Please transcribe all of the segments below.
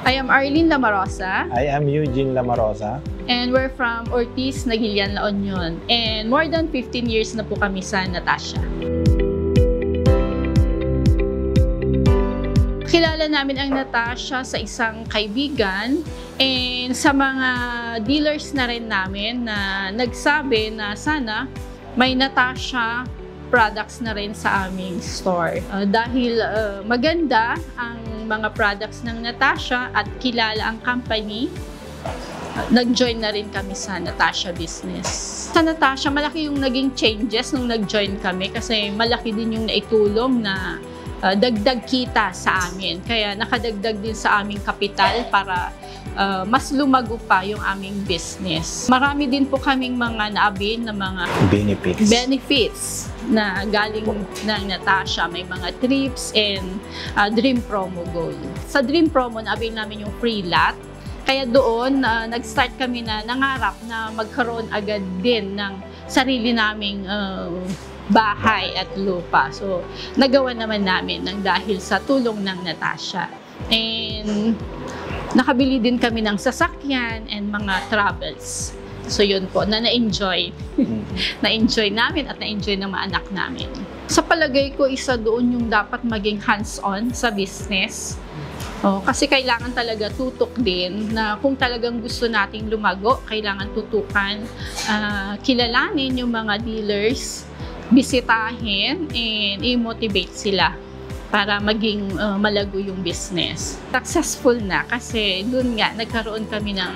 I am Arlene Lamarosa. I am Eugene Lamarosa. And we're from Ortiz, Naguilian, La Union. And more than 15 years na po kami sa Natasha. Kilala namin ang Natasha sa isang kaibigan and sa mga dealers na rin namin na nagsabi na sana may Natasha products na rin sa aming store. Dahil maganda ang mga products ng Natasha at kilala ang company, nag-join na rin kami sa Natasha business. Sa Natasha, malaki yung naging changes nung nag-join kami kasi malaki din yung naitulong na dagdag kita sa amin. Kaya nakadagdag din sa aming kapital para mas lumago pa yung aming business. Marami din po kaming mga naabin na mga benefits na galing ng Natasha. May mga trips and Dream Promo Gold. Sa Dream Promo, naabin namin yung free lot. Kaya doon, nag-start kami na nangarap na magkaroon agad din ng sarili naming bahay at lupa. So, nagawa naman namin ng dahil sa tulong ng Natasha. And nakabili din kami ng sasakyan and mga travels. So, yun po, na-enjoy. Na-enjoy namin at na-enjoy ng mga anak namin. Sa palagay ko, isa doon yung dapat maging hands-on sa business. Kasi kailangan talaga tutok din na kung talagang gusto nating lumago, kailangan tutukan, kilalanin yung mga dealers, bisitahin, and i-motivate sila para maging malago yung business. Successful na kasi doon nga nagkaroon kami ng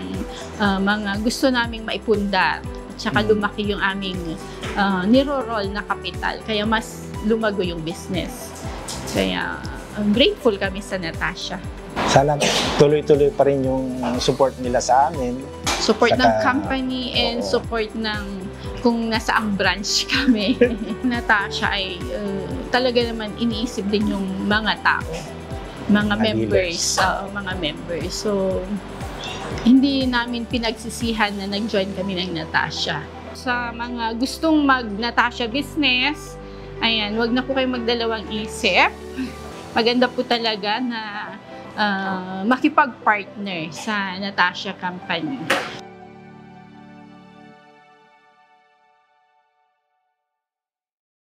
mga gusto naming maipundar at saka lumaki yung aming niro-roll na kapital kaya mas lumago yung business. Kaya grateful kami sa Natasha. Sana tuloy-tuloy pa rin yung support nila sa amin. Support ng company and support ng kung nasaang branch kami. Natasha ay talaga naman iniisip din yung mga tao, mga members, mga members. So, hindi namin pinagsisihan na nag-join kami ng Natasha. Sa mga gustong mag-Natasha business, ayan, wag na po kayong magdalawang isip. Maganda po talaga na makipag-partner sa Natasha Company.